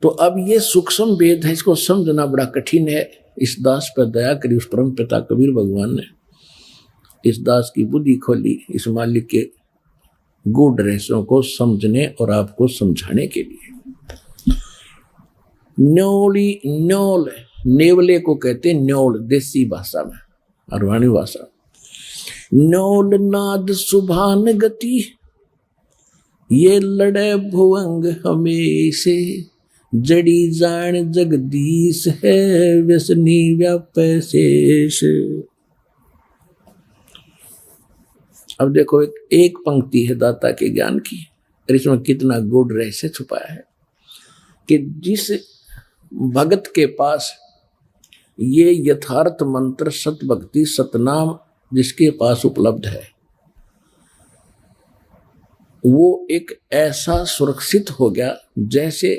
तो अब ये सूक्ष्म भेद है, इसको समझना बड़ा कठिन है। इस दास पर दया करी उस परम पिता कबीर भगवान ने, इस दास की बुद्धि खोली इस मालिक के गूढ़ रहस्यों को समझने और आपको समझाने के लिए। न्योली न्योल, नेवले को कहते न्योल देसी भाषा में, अरवाणी भाषा। न्योल नाद सुभान गति, ये लड़े भुवंग हमेशे, जड़ी जान जगदीश है, व्यसनी व्यापै शेष। अब देखो एक पंक्ति है दाता के ज्ञान की, और इसमें कितना गूढ़ रहस्य छुपाया है कि जिस भगत के पास ये यथार्थ मंत्र सत भक्ति सतनाम जिसके पास उपलब्ध है, वो एक ऐसा सुरक्षित हो गया जैसे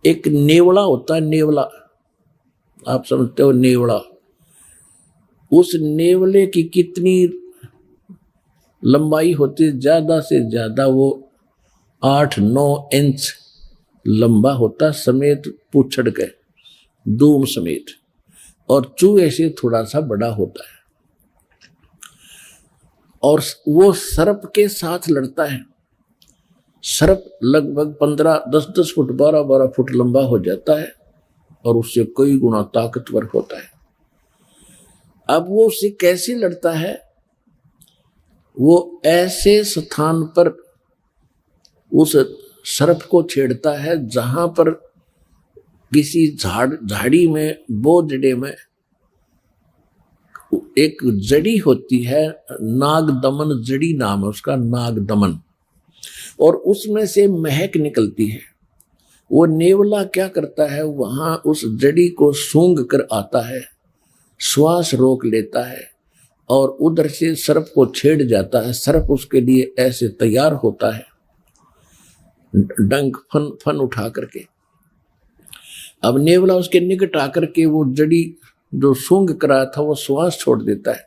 एक नेवला होता है। नेवला आप समझते हो, नेवला, उस नेवले की कितनी लंबाई होती है, ज्यादा से ज्यादा वो 8-9 इंच लंबा होता समेत पूछड़ के, दूम समेत, और चूहे से थोड़ा सा बड़ा होता है। और वो सर्प के साथ लड़ता है। सर्प लगभग 10-10 फुट 12-12 फुट लंबा हो जाता है और उससे कई गुना ताकतवर होता है। अब वो उससे कैसे लड़ता है? वो ऐसे स्थान पर उस सर्प को छेड़ता है जहां पर किसी झाड़ी में, बोझड़े में एक जड़ी होती है, नागदमन जड़ी नाम है उसका, नागदमन, और उसमें से महक निकलती है। वो नेवला क्या करता है, वहां उस जड़ी को सूंघ कर आता है, श्वास रोक लेता है और उधर से सर्प को छेड़ जाता है। सर्प उसके लिए ऐसे तैयार होता है, डंक फन उठा करके। अब नेवला उसके निकट आकर के वो जड़ी जो सूंघ करा था वो श्वास छोड़ देता है।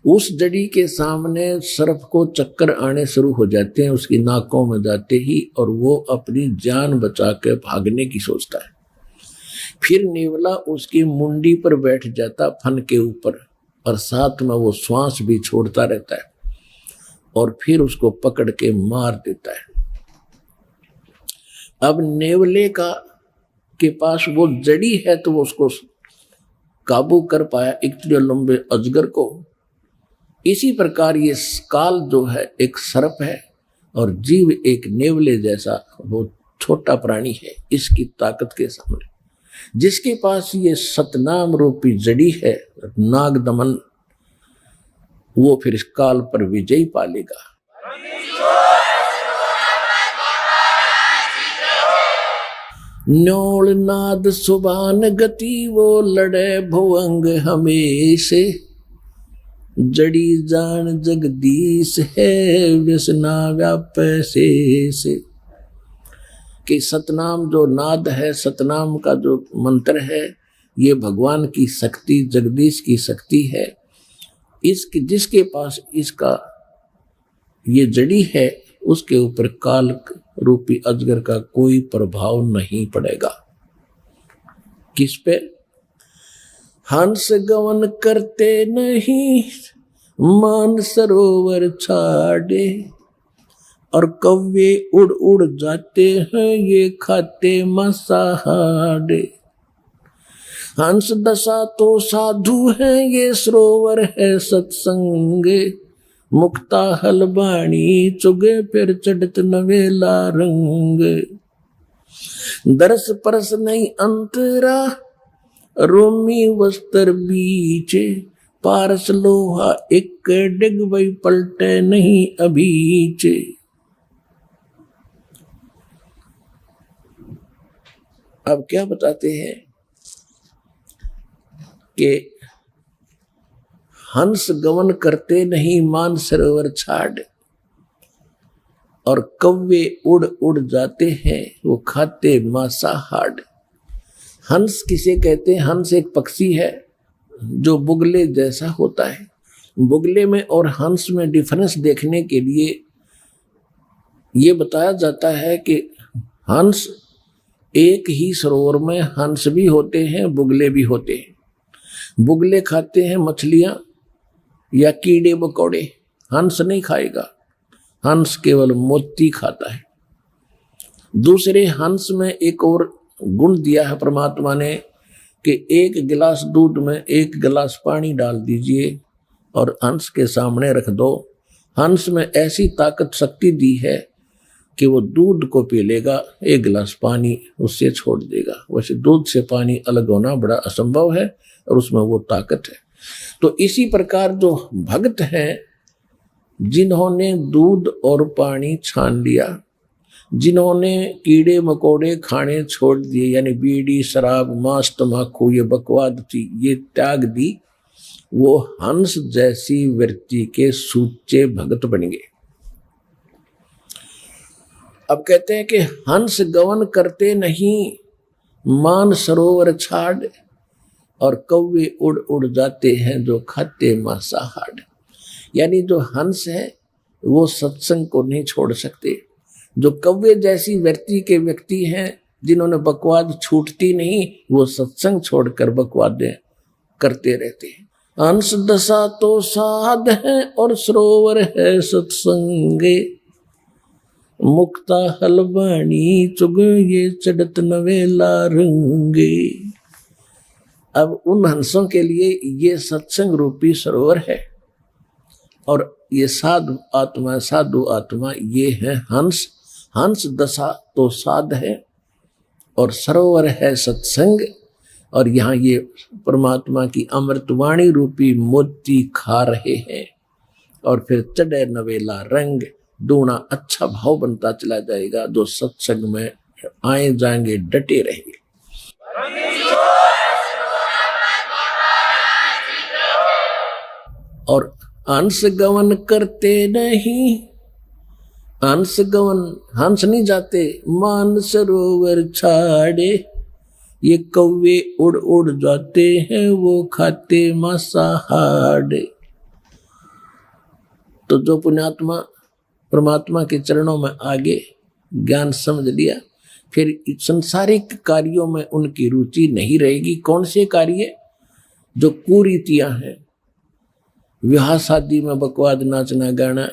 उस जड़ी के सामने सर्प को चक्कर आने शुरू हो जाते हैं उसकी नाकों में जाते ही, और वो अपनी जान बचा के भागने की सोचता है। फिर नेवला उसकी मुंडी पर बैठ जाता फन के ऊपर, और साथ में वो श्वास भी छोड़ता रहता है और फिर उसको पकड़ के मार देता है। अब नेवले के पास वो जड़ी है तो वो उसको काबू कर पाया, इतने लंबे अजगर को। इसी प्रकार ये काल जो है एक सर्प है और जीव एक नेवले जैसा वो छोटा प्राणी है इसकी ताकत के सामने। जिसके पास ये सतनाम रूपी जड़ी है नागदमन, वो फिर इस काल पर विजय पा लेगा। न्योल नाद सुभान गति, वो लड़े भुवंग हमेशे, जड़ी जान जगदीश है, व्यसना व्यापै शेष। कि सतनाम जो नाद है, सतनाम का जो मंत्र है, ये भगवान की शक्ति, जगदीश की शक्ति है। इसकी जिसके पास इसका ये जड़ी है उसके ऊपर काल रूपी अजगर का कोई प्रभाव नहीं पड़ेगा। किस पे? हंस गवन करते नहीं, मान सरोवर छाड़े, और कौवे उड़ उड़ जाते हैं, ये खाते मांसाहारे। हंस दशा तो साधु है, ये सरोवर है सत्संग, मुक्ता हलबाणी चुगे फिर चढ़त नवेला रंग। दरस परस नहीं अंतरा, रोमी वस्त्र बीचे, पारस लोहा एक डिग वही पलटे नहीं अभीचे। अब क्या बताते हैं कि हंस गमन करते नहीं, मान सरोवर छाड़, और कौवे उड़ उड़ जाते हैं, वो खाते मांसाहार। हंस किसे कहते हैं? हंस एक पक्षी है जो बुगले जैसा होता है। बुगले में और हंस में डिफरेंस देखने के लिए ये बताया जाता है कि हंस एक ही सरोवर में हंस भी होते हैं, बुगले भी होते हैं। बुगले खाते हैं मछलियां या कीड़े मकोड़े, हंस नहीं खाएगा, हंस केवल मोती खाता है। दूसरे हंस में एक और गुण दिया है परमात्मा ने कि एक गिलास दूध में एक गिलास पानी डाल दीजिए और हंस के सामने रख दो। हंस में ऐसी ताकत शक्ति दी है कि वो दूध को पी लेगा, एक गिलास पानी उससे छोड़ देगा। वैसे दूध से पानी अलग होना बड़ा असंभव है और उसमें वो ताकत है। तो इसी प्रकार जो भक्त हैं, जिन्होंने दूध और पानी छान लिया, जिन्होंने कीड़े मकोड़े खाने छोड़ दिए, यानी बीड़ी शराब मांस तम्बाकू ये बकवाद थी ये त्याग दी, वो हंस जैसी वृत्ति के सूचे भक्त बन गए। अब कहते हैं कि हंस गवन करते नहीं मान सरोवर छाड़, और कौवे उड़ उड़ जाते हैं जो खाते मांसाहार। यानी जो हंस है वो सत्संग को नहीं छोड़ सकते। जो कौवे जैसी वृत्ति के व्यक्ति हैं, जिन्होंने बकवाद छूटती नहीं, वो सत्संग छोड़कर बकवादें करते रहते हैं। हंस दशा तो साध है और सरोवर है सत्संगे, मुक्ता हलवाणी चुग ये चढ़त नवेला रंगे। अब उन हंसों के लिए ये सत्संग रूपी सरोवर है, और ये साधु आत्मा ये है हंस। हंस दशा तो साध है और सरोवर है सत्संग, और यहाँ ये परमात्मा की अमृतवाणी रूपी मोती खा रहे हैं। और फिर चढ़े नवेला रंग, दूना अच्छा भाव बनता चला जाएगा। जो सत्संग में आए जाएंगे डटे रहेंगे। और हंस गवन करते नहीं, हंस गवन हंस नहीं जाते मान सरोवर छाड़े, ये कौवे उड़ उड़ जाते हैं वो खाते मांसाहार। तो जो पुण्यात्मा परमात्मा के चरणों में आगे ज्ञान समझ लिया, फिर संसारिक कार्यों में उनकी रुचि नहीं रहेगी। कौन से कार्य? जो कुरीतियां हैं, विवाह शादी में बकवाद नाचना गाना,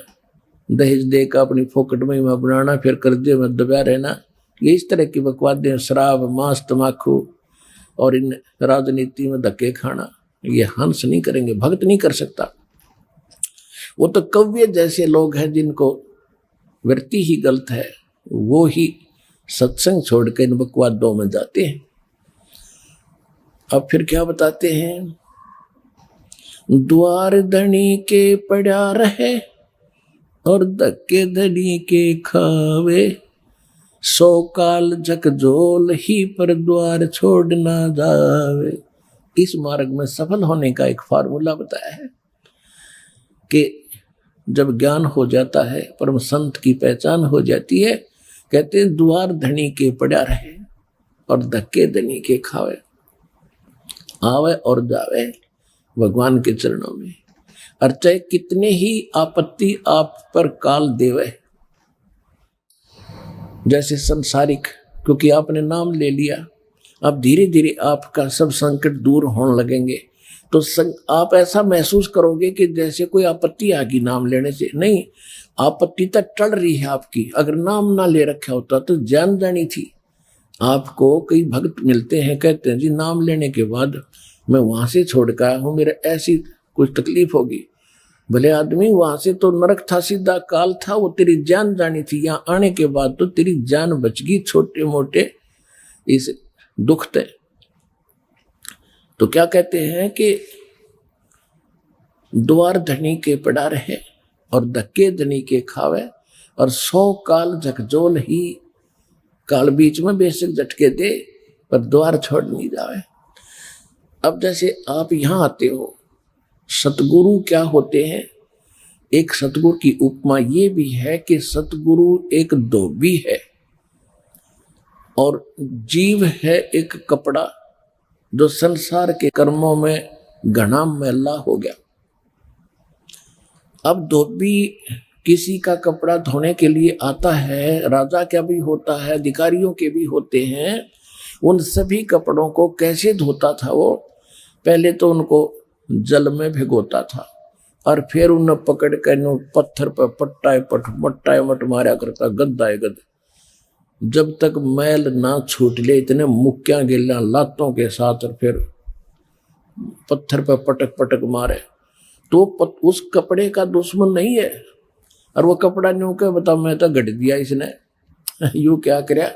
दहेज दे का अपनी फोकट में बनाना, फिर कर्जे में दबा रहना, ये इस तरह की बकवादें, शराब मांस तम्बाकू और इन राजनीति में धक्के खाना, ये हंस नहीं करेंगे, भक्त नहीं कर सकता। वो तो कव्य जैसे लोग हैं जिनको वृत्ति ही गलत है, वो ही सत्संग छोड़कर इन बकवादों में जाते हैं। अब फिर क्या बताते हैं? द्वार धनी के पड़ा रहे और धक्के धनी के खावे, 100 काल झकझोल ही पर द्वार छोड़ ना जावे। इस मार्ग में सफल होने का एक फार्मूला बताया है कि जब ज्ञान हो जाता है, परम संत की पहचान हो जाती है, कहते हैं द्वार धनी के पड़ा रहे और धक्के धनी के खावे, आवे और जावे भगवान के चरणों में। और चाहे कितने ही आपत्ति आप पर काल देवे, जैसे संसारिक, क्योंकि आपने नाम ले लिया, अब धीरे धीरे आपका सब संकट दूर होने लगेंगे। तो आप ऐसा महसूस करोगे कि जैसे कोई आपत्ति आ गई नाम लेने से। नहीं, आपत्ति तक टल रही है आपकी। अगर नाम ना ले रखा होता तो जान जानी थी। आपको कई भक्त मिलते हैं, कहते हैं जी नाम लेने के बाद मैं वहां से छोड़ कर आया हूं, मेरे ऐसी कुछ तकलीफ होगी। भले आदमी, वहां से तो नरक था, सीधा काल था, वो तेरी जान जानी थी। यहाँ आने के बाद तो तेरी जान बच गई छोटे मोटे इस दुख थे। तो क्या कहते हैं कि द्वार धनी के पड़ा रहे और धक्के धनी के खावे, और 100 काल झकझोल ही, काल बीच में बेशक झटके दे पर द्वार छोड़ नहीं जावे। अब जैसे आप यहां आते हो, सतगुरु क्या होते हैं? एक सतगुरु की उपमा ये भी है कि सतगुरु एक धोबी है और जीव है एक कपड़ा, जो संसार के कर्मों में घना मैला हो गया। अब धोबी किसी का कपड़ा धोने के लिए आता है, राजा का भी होता है, अधिकारियों के भी होते हैं, उन सभी कपड़ों को कैसे धोता था वो? पहले तो उनको जल में भिगोता था और फिर उन्हें पकड़ कर पत्थर पर पट्टाए मट मारा करता, गद्दाए गद, जब तक मैल ना छूट ले, इतने मुक्कियां गिल्ला लातों के साथ, और फिर पत्थर पर पटक पटक मारे। तो उस कपड़े का दुश्मन नहीं है, और वो कपड़ा न्यू के बता मैं तो गढ़ दिया इसने, यू क्या कराया?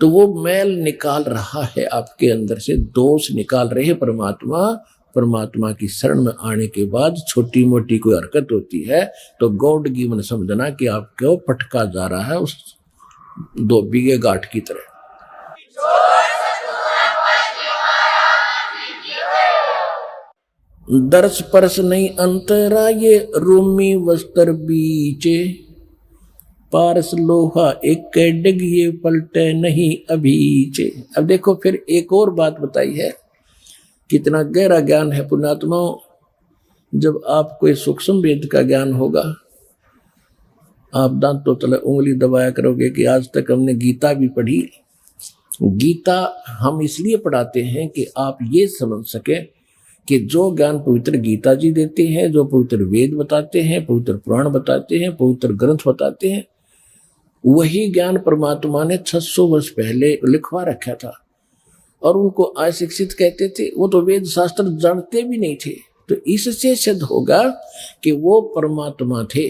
तो वो मैल निकाल रहा है आपके अंदर से, दोष निकाल रहे हैं परमात्मा। परमात्मा की शरण में आने के बाद छोटी मोटी कोई हरकत होती है तो गॉड गिवन समझना कि आपको पटका जा रहा है उस धोबी के गांठ की तरह। दर्श परस नहीं अंतरा ये रूमी वस्त्र बीचे, पारस लोहा एक डिग ये पलटे नहीं अभीचे। अब देखो फिर एक और बात बताई है, कितना गहरा ज्ञान है पुण्यात्माओं। जब आप कोई सूक्ष्म वेद का ज्ञान होगा, आप दांतों तले उंगली दबाया करोगे कि आज तक हमने गीता भी पढ़ी। गीता हम इसलिए पढ़ाते हैं कि आप ये समझ सके कि जो ज्ञान पवित्र गीता जी देते हैं, जो पवित्र वेद बताते हैं, पवित्र पुराण बताते हैं, पवित्र ग्रंथ बताते हैं, वही ज्ञान परमात्मा ने 600 वर्ष पहले लिखवा रखा था। और उनको अशिक्षित कहते थे, वो तो वेद शास्त्र जानते भी नहीं थे। तो इससे सिद्ध होगा कि वो परमात्मा थे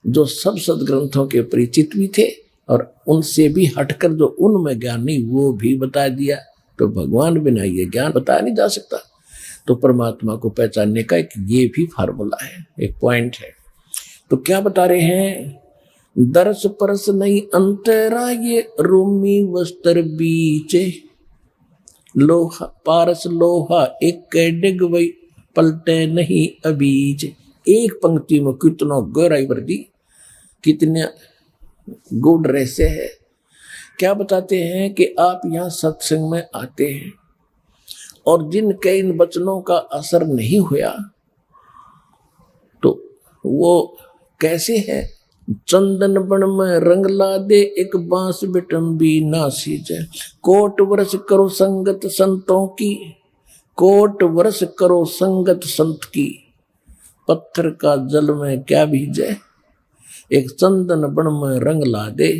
जो सब सदग्रंथों के परिचित भी थे, और उनसे भी हटकर जो उनमें ज्ञान नहीं वो भी बता दिया। तो भगवान बिना ये ज्ञान बताया नहीं जा सकता। तो परमात्मा को पहचानने का एक ये भी फार्मूला है, एक पॉइंट है। तो क्या बता रहे हैं? दर्श परस नहीं अंतरा ये रूमी वस्त्र बीचे, लोहा पारस लोहा एक डिग वही पलटे नहीं अबीज। एक पंक्ति में कितना गहराई भर दी, कितने गुड रहस्य है। क्या बताते हैं कि आप यहाँ सत्संग में आते हैं और जिनके इन वचनों का असर नहीं हुआ तो वो कैसे है? चंदन बन में रंग ला दे एक बांस बिटम्बी नासी जय, कोट वर्ष करो संगत संतों की, कोट वर्ष करो संगत संत की, पत्थर का जल में क्या भीजे, एक चंदन बन में रंग ला दे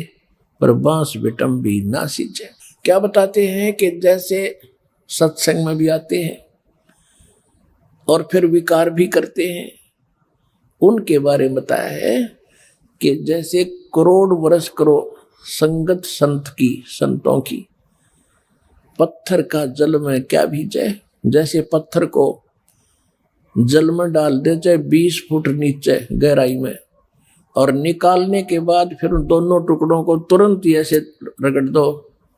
पर बांस बिटम्बी नासी जय। क्या बताते हैं कि जैसे सत्संग में भी आते हैं और फिर विकार भी करते हैं, उनके बारे में बताया है कि जैसे करोड़ वर्ष करो संगत संत की, संतों की, पत्थर का जल में क्या भीजे। जैसे पत्थर को जल में डाल दे चाहे 20 फुट नीचे गहराई में, और निकालने के बाद फिर उन दोनों टुकड़ों को तुरंत ही ऐसे रगड़ दो,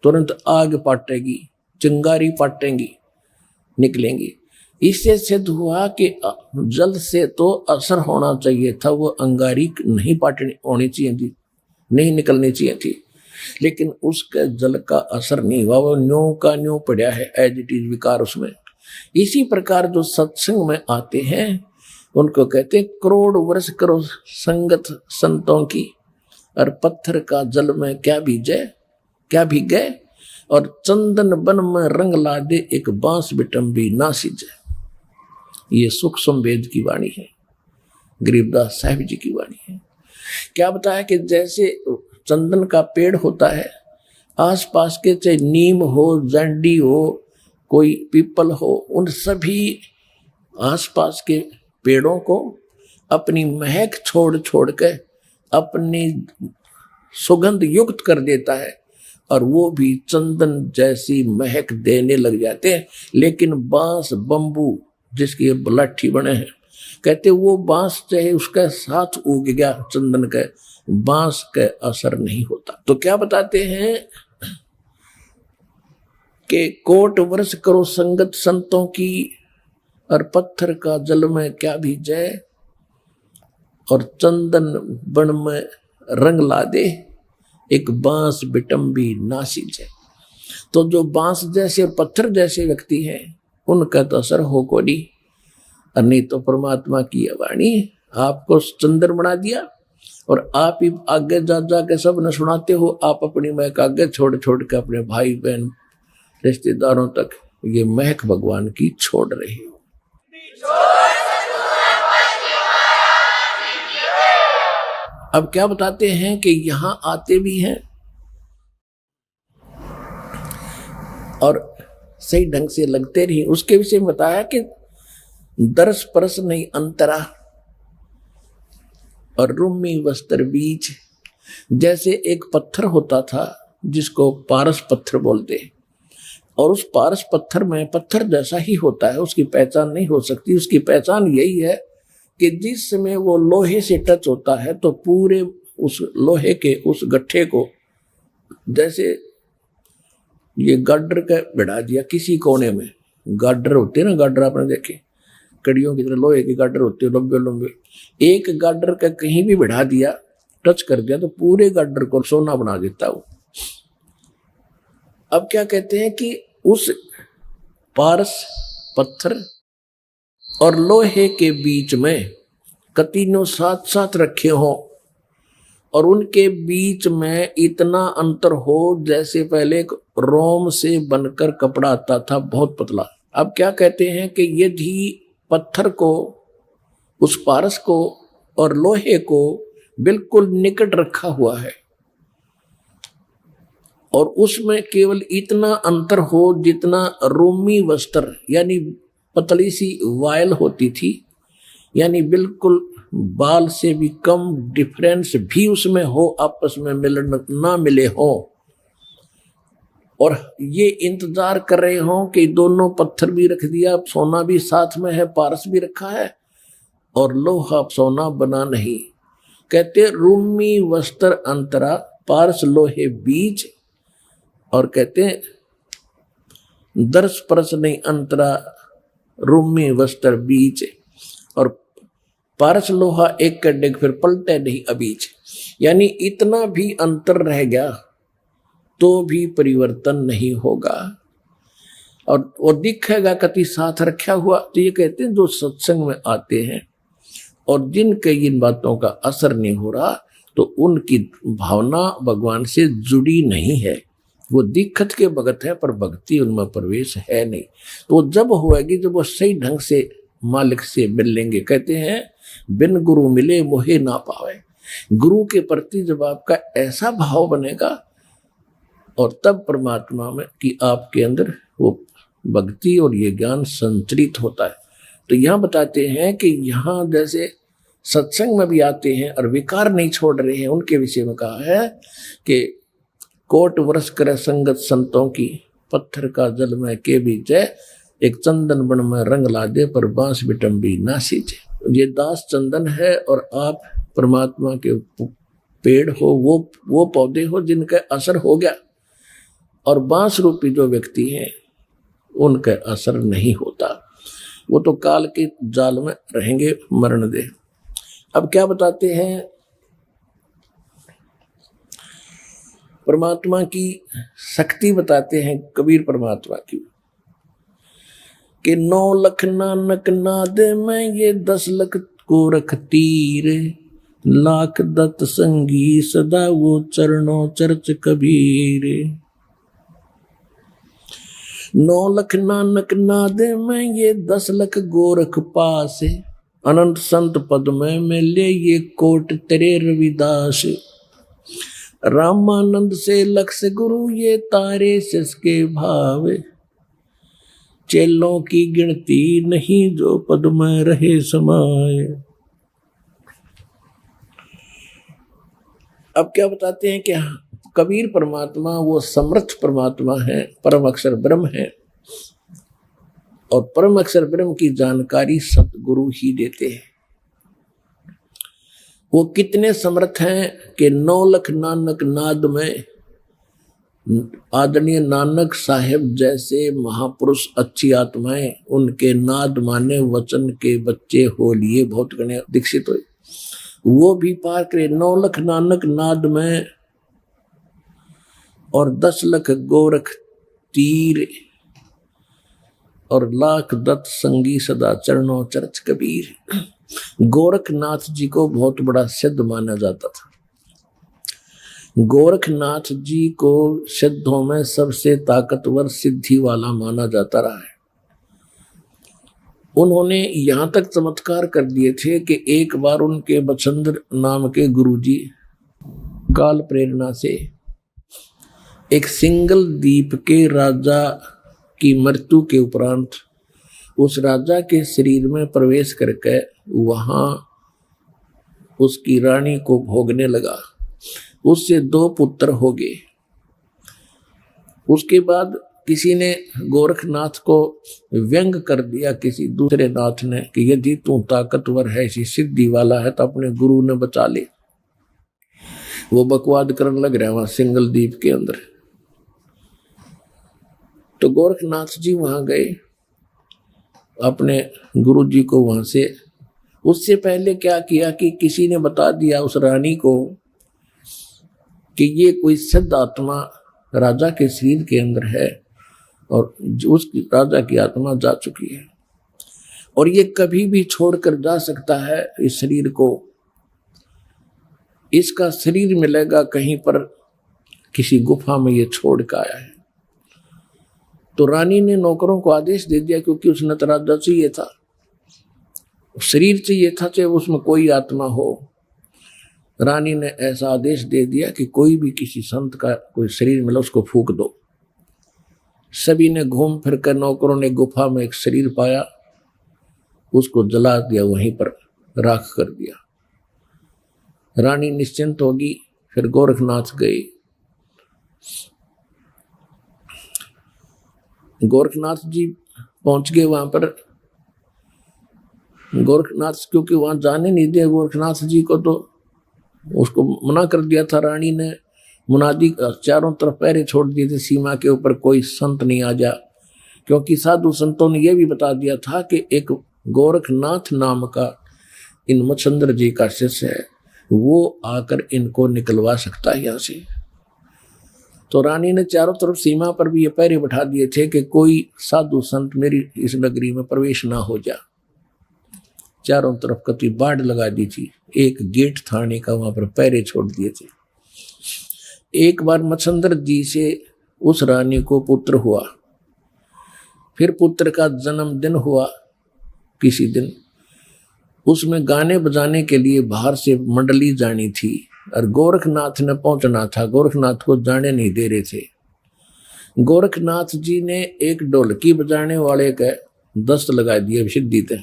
तुरंत आग पाटेगी, चिंगारी पाटेंगी, निकलेंगी। इससे सिद्ध हुआ कि जल से तो असर होना चाहिए था, वो अंगारी नहीं पाटनी होनी चाहिए थी, नहीं निकलनी चाहिए थी, लेकिन उसके जल का असर नहीं हुआ, वो न्यों का न्यों पड़ा है, एज इट इज विकार उसमें। इसी प्रकार जो सत्संग में आते हैं उनको कहते हैं करोड़ वर्ष करो संगत संतों की, और पत्थर का जल में क्या भीजे, क्या भीगे, और चंदन बन में रंग ला दे एक बांस बिटम्बी ना सिजे। ये सूक्ष्म वेद की वाणी है, गरीबदास साहिब जी की वाणी है। क्या बताया कि जैसे चंदन का पेड़ होता है, आसपास के चाहे नीम हो, जंडी हो, कोई पीपल हो, उन सभी आसपास के पेड़ों को अपनी महक छोड़ छोड़ के अपनी सुगंध युक्त कर देता है, और वो भी चंदन जैसी महक देने लग जाते हैं। लेकिन बांस बंबू जिसकी लाठी बने हैं, कहते वो बांस चाहे उसके साथ उग गया चंदन के, बांस का असर नहीं होता। तो क्या बताते हैं कि कोट वर्ष करो संगत संतों की, और पत्थर का जल में क्या भीजे, और चंदन बन में रंग ला दे एक बांस बिटम्बी नासी जय। तो जो बांस जैसे और पत्थर जैसे व्यक्ति हैं उनका तो असर हो को नहीं, और नहीं तो परमात्मा की वाणी आपको चंदन बना दिया और आप ही आगे जा जा के सब न सुनाते हो। आप अपनी महक आगे छोड़ छोड़ के अपने भाई बहन रिश्तेदारों तक ये महक भगवान की छोड़ रही हो। अब क्या बताते हैं कि यहां आते भी हैं और सही ढंग से लगते नहीं। उसके विषय में बताया कि दर्श परस नहीं अंतरा और रूमी वस्त्र बीच। जैसे एक पत्थर होता था जिसको पारस पत्थर बोलते, और उस पारस पत्थर में पत्थर जैसा ही होता है, उसकी पहचान नहीं हो सकती। उसकी पहचान यही है कि जिस समय वो लोहे से टच होता है तो पूरे उस लोहे के उस गट्ठे को, जैसे ये गाडर का बिठा दिया किसी कोने में, गाडर होते हैं ना, गाडर आपने देखे कड़ियों की तरह लोहे के गाडर होते हैं लंबे लंबे, एक गाडर का कहीं भी बिठा दिया, टच कर दिया तो पूरे गाडर को सोना बना देता वो। अब क्या कहते हैं कि उस पारस पत्थर और लोहे के बीच में कतीनों साथ साथ रखे हो और उनके बीच में इतना अंतर हो जैसे पहले एक रोम से बनकर कपड़ा आता था बहुत पतला। अब क्या कहते हैं कि यदि पत्थर को, उस पारस को और लोहे को बिल्कुल निकट रखा हुआ है और उसमें केवल इतना अंतर हो जितना रोमी वस्त्र यानी पतली सी वायल होती थी, यानी बिल्कुल बाल से भी कम डिफरेंस भी उसमें हो, आपस में मिलन ना मिले हो, और ये इंतजार कर रहे हो कि दोनों पत्थर भी रख दिया, सोना भी साथ में है, पारस भी रखा है और लोहा सोना बना नहीं। कहते रूमी वस्त्र अंतरा पारस लोहे बीच, और कहते दर्श परस नहीं अंतरा रूमी वस्त्र बीच, और पारस लोहा एक का डेग फिर पलटे नहीं अबीच। यानी इतना भी अंतर रह गया तो भी परिवर्तन नहीं होगा और वो दिखेगा कति साथ रखा हुआ। तो ये कहते हैं जो सत्संग में आते हैं और जिनके इन बातों का असर नहीं हो रहा तो उनकी भावना भगवान से जुड़ी नहीं है, वो दिक्कत के भगत है पर भक्ति उनमें प्रवेश है नहीं। तो जब होएगी जब वो सही ढंग से मालिक से मिल लेंगे। कहते हैं बिन गुरु मिले मोहे ना पावे। गुरु के प्रति जब आपका ऐसा भाव बनेगा और तब परमात्मा में कि आपके अंदर वो भक्ति और ये ज्ञान संचरित होता है। तो यहाँ बताते हैं कि यहाँ जैसे सत्संग में भी आते हैं और विकार नहीं छोड़ रहे हैं, उनके विषय में कहा है कि कोट वर्ष करे संगत संतों की, पत्थर का जल में के बीच एक चंदन बन में रंग ला दे पर बांस बिटम्बी ना सींचे। ये दास चंदन है और आप परमात्मा के पेड़ हो, वो पौधे हो जिनका असर हो गया, और बांस रूपी जो व्यक्ति हैं उनका असर नहीं होता, वो तो काल के जाल में रहेंगे, मरण दे। अब क्या बताते हैं परमात्मा की शक्ति बताते हैं कबीर परमात्मा की कि 9 लख नानक नाद में ये 10 लख को रख तीर, लाख दत्त संगी सदा वो चरणों चर्च कबीर। 9 लख नानक नाद में ये 10 लख गोरख पास, अनंत संत पद में मिले ये कोट तेरे रविदास। रामानंद से लक्ष गुरु ये तारे सिसके भाव, चेलों की गिनती नहीं जो पद में रहे समाये। अब क्या बताते हैं कि कबीर परमात्मा वो समर्थ परमात्मा है, परम अक्षर ब्रह्म है, और परम अक्षर ब्रह्म की जानकारी सतगुरु ही देते हैं। वो कितने समर्थ हैं कि 9 लख नानक नाद में आदरणीय नानक साहेब जैसे महापुरुष अच्छी आत्माएं उनके नाद माने वचन के बच्चे हो लिए बहुत गणे दीक्षित हुए, वो भी पार करे 9 लख नानक नाद में, और 10 लख गोरख तीर, और लाख दत्त संगी सदा चरणों चर्च कबीर। गोरखनाथ जी को बहुत बड़ा सिद्ध माना जाता था। गोरखनाथ जी को सिद्धों में सबसे ताकतवर सिद्धि वाला माना जाता रहा है। उन्होंने यहां तक चमत्कार कर दिए थे कि एक बार उनके बचंद्र नाम के गुरुजी काल प्रेरणा से एक सिंगल द्वीप के राजा की मृत्यु के उपरांत उस राजा के शरीर में प्रवेश करके वहां उसकी रानी को भोगने लगा। उससे 2 पुत्र हो गए। उसके बाद किसी ने गोरखनाथ को व्यंग कर दिया, किसी दूसरे नाथ ने, कि यदि तू ताकतवर है, ऐसी सिद्धि वाला है, तो अपने गुरु ने बचा ले। वो बकवाद करने लग रहा है वहां सिंगल द्वीप के अंदर। तो गोरखनाथ जी वहां गए अपने गुरु जी को वहां से। उससे पहले क्या किया कि किसी ने बता दिया उस रानी को कि ये कोई सिद्ध आत्मा राजा के शरीर के अंदर है और उस राजा की आत्मा जा चुकी है और ये कभी भी छोड़कर जा सकता है इस शरीर को। इसका शरीर मिलेगा कहीं पर, किसी गुफा में ये छोड़ कर आया है। तो रानी ने नौकरों को आदेश दे दिया, क्योंकि उसने तो राजा चाहिए था, शरीर चाहिए था, चाहे उसमें कोई आत्मा हो। रानी ने ऐसा आदेश दे दिया कि कोई भी किसी संत का कोई शरीर मिला उसको फूंक दो। सभी ने घूम फिर कर, नौकरों ने गुफा में एक शरीर पाया, उसको जला दिया, वहीं पर राख कर दिया। रानी निश्चिंत होगी। फिर गोरखनाथ गए। गोरखनाथ जी पहुंच गए वहां पर। गोरखनाथ क्योंकि वहां जाने नहीं दिया गोरखनाथ जी को, तो उसको मना कर दिया था रानी ने। मुनादी चारों तरफ पहरे छोड़ दिए थे सीमा के ऊपर, कोई संत नहीं आ जा, क्योंकि साधु संतों ने यह भी बता दिया था कि एक गोरखनाथ नाम का इन मच्छंद्र जी का शिष्य है, वो आकर इनको निकलवा सकता है यहाँ से। तो रानी ने चारों तरफ सीमा पर भी ये पहरे बैठा दिए थे कि कोई साधु संत मेरी इस नगरी में प्रवेश ना हो जा। चारों तरफ कति बाढ़ लगा दी थी, एक गेट थाने का वहां पर पहरे छोड़ दिए थे। एक बार मच्छंद्र जी से उस रानी को पुत्र हुआ। फिर पुत्र का जन्मदिन हुआ किसी दिन। उसमें गाने बजाने के लिए बाहर से मंडली जानी थी और गोरखनाथ ने पहुंचना था। गोरखनाथ को जाने नहीं दे रहे थे। गोरखनाथ जी ने एक ढोलकी बजाने वाले का दस्त लगा दिया सिद्धि थे।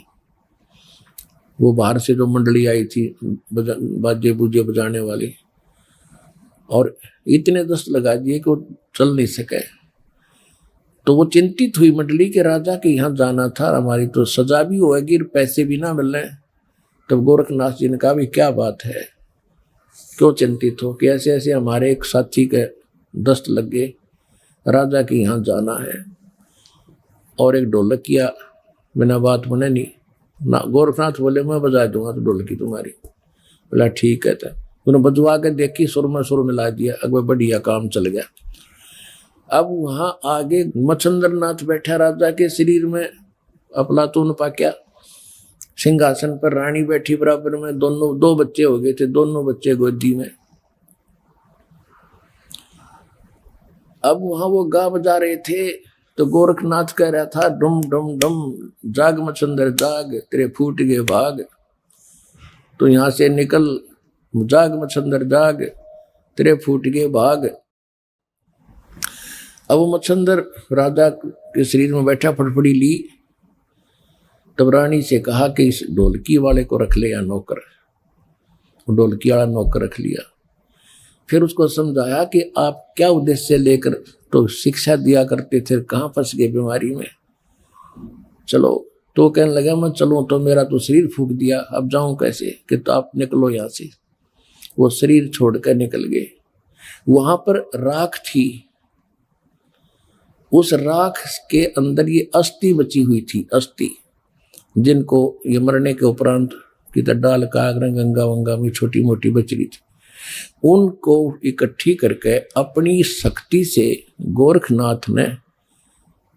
वो बाहर से जो मंडली आई थी बाजे बूजे बजाने वाली, और इतने दस्त लगा दिए कि वो चल नहीं सके। तो वो चिंतित हुई मंडली के राजा के यहाँ जाना था, हमारी तो सजा भी होगी, पैसे भी ना मिल रहे। तब गोरखनाथ जी ने कहा, भी क्या बात है, क्यों चिंतित हो? कि ऐसे ऐसे हमारे एक साथी के दस्त लग गए, राजा के यहाँ जाना है और एक ढोलक किया बिना बात बने नहीं ना। गोरखनाथ बोले, मैं बजा दूंगा तो ढोलकी तुम्हारी। बोला ठीक है। उन्होंने बजवा के देखी, सुर में सुर मिला दिया, अगर बढ़िया काम चल गया। अब वहां आगे मच्छंद्रनाथ बैठा राजा के शरीर में, अफलातून पाक्या सिंहासन पर, रानी बैठी बराबर में, दोनों 2 बच्चे हो गए थे, दोनों बच्चे गोदी में। अब वहां वो गा बजा रहे थे तो गोरखनाथ कह रहा था, डुम डुम डुम, जाग मच्छंद्र जाग, तेरे फूट गए भाग, तो यहां से निकल, जाग मच्छंद्र जाग, तेरे फूट गए भाग। अब वो मच्छंद्र राजा के शरीर में बैठा, फटफड़ी ली। तब रानी से कहा कि इस ढोलकी वाले को रख ले या नौकर। ढोलकी वाला नौकर रख लिया। फिर उसको समझाया कि आप क्या उद्देश्य लेकर तो शिक्षा दिया करते थे, कहाँ फंस गए बीमारी में, चलो। तो कहने लगा, मैं चलूं तो मेरा तो शरीर फूंक दिया, अब जाऊं कैसे? कि तो आप निकलो यहाँ से। वो शरीर छोड़कर निकल गए। वहां पर राख थी, उस राख के अंदर ये अस्थि बची हुई थी, अस्थि, जिनको ये मरने के उपरांत किधर डाल कागरा गंगा वंगा में छोटी मोटी बच रही थी, उनको इकट्ठी करके अपनी शक्ति से गोरखनाथ ने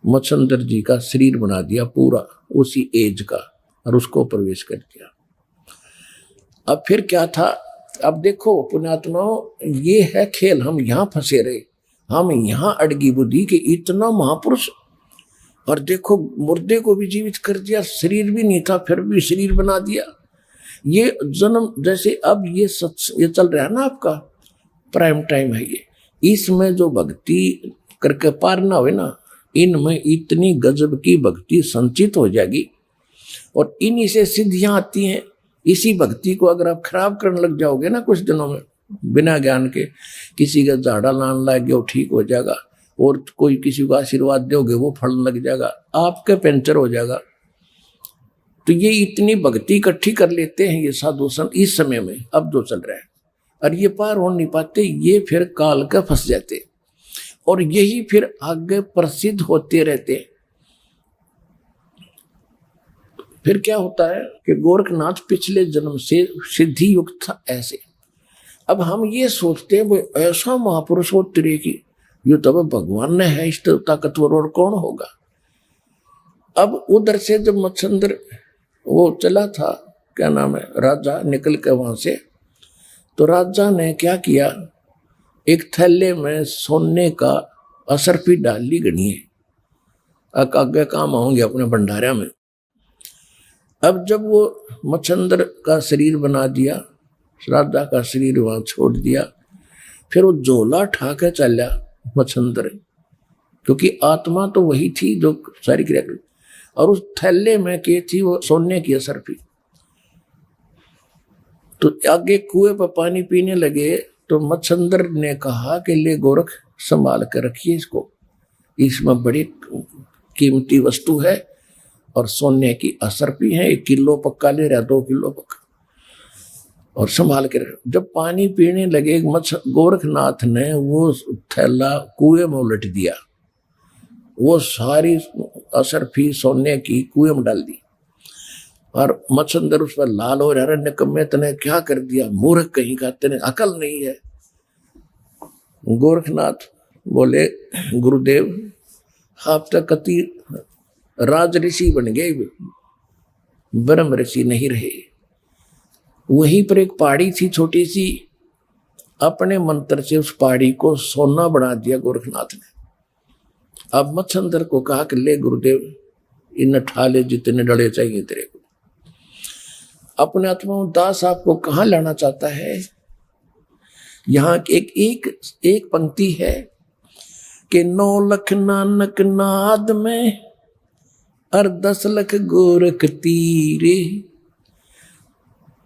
मच्छंद्र जी का शरीर बना दिया पूरा उसी एज का, और उसको प्रवेश कर दिया। अब फिर क्या था, अब देखो पुण्यात्माओं, ये है खेल, हम यहाँ फंसे रहे, हम यहाँ अड़गी बुद्धि के इतना महापुरुष, और देखो मुर्दे को भी जीवित कर दिया, शरीर भी नहीं था फिर भी शरीर बना दिया। ये जन्म जैसे अब ये चल रहा है ना, आपका प्राइम टाइम है ये, इसमें जो भक्ति करके पार ना हो ना, इनमें इतनी गजब की भक्ति संचित हो जाएगी और इन्हीं से सिद्धियां आती हैं। इसी भक्ति को अगर आप खराब करने लग जाओगे ना कुछ दिनों में, बिना ज्ञान के, किसी का झाड़ा लान लग गया वो ठीक हो जाएगा, और कोई किसी को आशीर्वाद दोगे वो फल लग जाएगा, आपका पंचर हो जाएगा। तो ये इतनी भक्ति इकट्ठी कर लेते हैं ये साधु संत इस समय में, अब जो चल रहा है, और ये पार हो नहीं पाते, ये फिर काल का फंस जाते, और यही फिर आगे प्रसिद्ध होते रहते। फिर क्या होता है कि गोरखनाथ पिछले जन्म से सिद्धि युक्त था ऐसे। अब हम ये सोचते हैं वो ऐसा महापुरुष हो तेरे की, ये तो भगवान ने है, इस ताकतवर और कौन होगा। अब उधर से जब मच्छंदर वो चला था, क्या नाम है, राजा निकल के वहां से, तो राजा ने क्या किया, एक थैले में सोने का असरफी डाल ली गणिए, आगे काम आऊंगे अपने भंडारा में। अब जब वो मच्छंदर का शरीर बना दिया, राजा का शरीर वहां छोड़ दिया, फिर वो झोला ठा के चला मच्छंदर, क्योंकि आत्मा तो वही थी जो सारी क्रिया कर, और उस थैले में के थी वो सोने की असरफी। तो आगे कुएं पर पानी पीने लगे, तो मच्छंदर ने कहा कि ले गोरख संभाल कर रखिए इसको, इसमें बड़ी कीमती वस्तु है और सोने की असरफी है, 1 किलो पक्का ले रहा, 2 किलो पक्का, और संभाल के रख। जब पानी पीने लगे गोरखनाथ ने वो थैला कुएं में उलट दिया, वो सारी असरफी सोने की कुएं में डाल दी, और मच्छंदर उस पर लाल हो रहा, निकम्मे तने क्या कर दिया, मूर्ख कहीं का, तेने अकल नहीं है। गोरखनाथ बोले गुरुदेव आप तक कति राज ऋषि बन गए, ब्रह्म ऋषि नहीं रहे। वहीं पर एक पहाड़ी थी छोटी सी, अपने मंत्र से उस पहाड़ी को सोना बना दिया गोरखनाथ ने। अब मच्छंदर को कहा कि ले गुरुदेव इन ठाले जितने डले चाहिए तेरे को। अपने आत्मा दास आपको कहाँ लाना चाहता है। यहाँ एक पंक्ति है कि 9 लाख नानक नाद में और 10 लाख गोरख तीरे,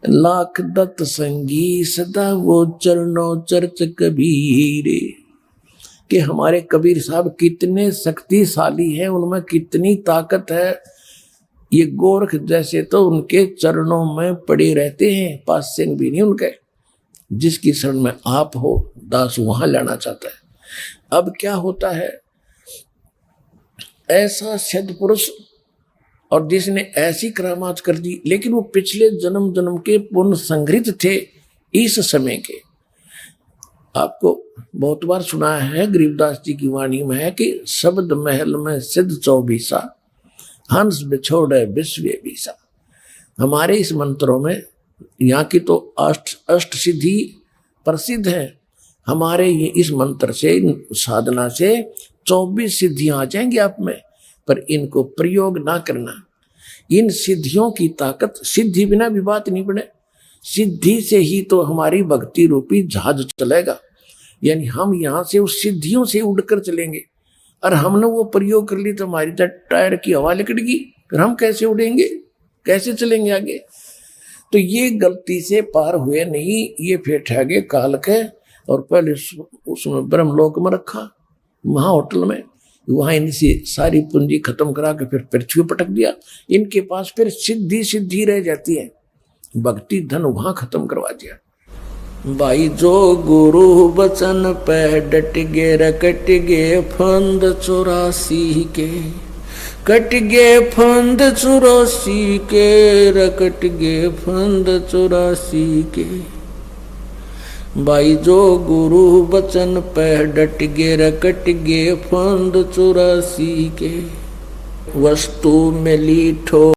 लाख दत्त संगी सदा वो चरणों चर्च कबीरे। कि हमारे कबीर साहब कितने शक्तिशाली हैं, उनमें कितनी ताकत है। ये गोरख जैसे तो उनके चरणों में पड़े रहते हैं, पास से भी नहीं उनके। जिसकी शरण में आप हो दास वहां लाना चाहता है। अब क्या होता है, ऐसा सिद्ध पुरुष और जिसने ऐसी करामात कर दी, लेकिन वो पिछले जन्म जन्म के पुण्य संग्रहित थे इस समय के। आपको बहुत बार सुना है, गरीबदास जी की वाणी में है कि शब्द महल में सिद्ध 24 हंस बिछोड़े विश्व बीसा। हमारे इस मंत्रों में यहाँ की तो अष्ट सिद्धि प्रसिद्ध है। हमारे ये इस मंत्र से, साधना से 24 सिद्धियां आ जाएंगी आप में, पर इनको प्रयोग ना करना। इन सिद्धियों की ताकत, सिद्धि बिना भी बात नहीं बने, सिद्धि से ही तो हमारी भक्ति रूपी जहाज चलेगा। यानी हम यहाँ से उस सिद्धियों से उड़कर चलेंगे, और हमने वो प्रयोग कर ली तो हमारी टायर की हवा लिकड़गी, फिर हम कैसे उड़ेंगे, कैसे चलेंगे आगे। तो ये गलती से पार हुए नहीं, ये फिर ठगे काल के, और पहले उसमें ब्रह्मलोक में रखा, वहां होटल में, वहां इनसे सारी पूंजी खत्म करा के फिर पृथ्वी पटक दिया। इनके पास फिर सिद्धि रह जाती है, भक्ति धन वहां खत्म करवा दिया। भाई जो गुरु बचन पे डट गे रकट गे फंद 84 के, कट गे फंद 84 के, रकट गे फंद 84 के। भाई जो गुरु बचन पे डट गे रकट गे फंद 84 के, वस्तु मिली ठो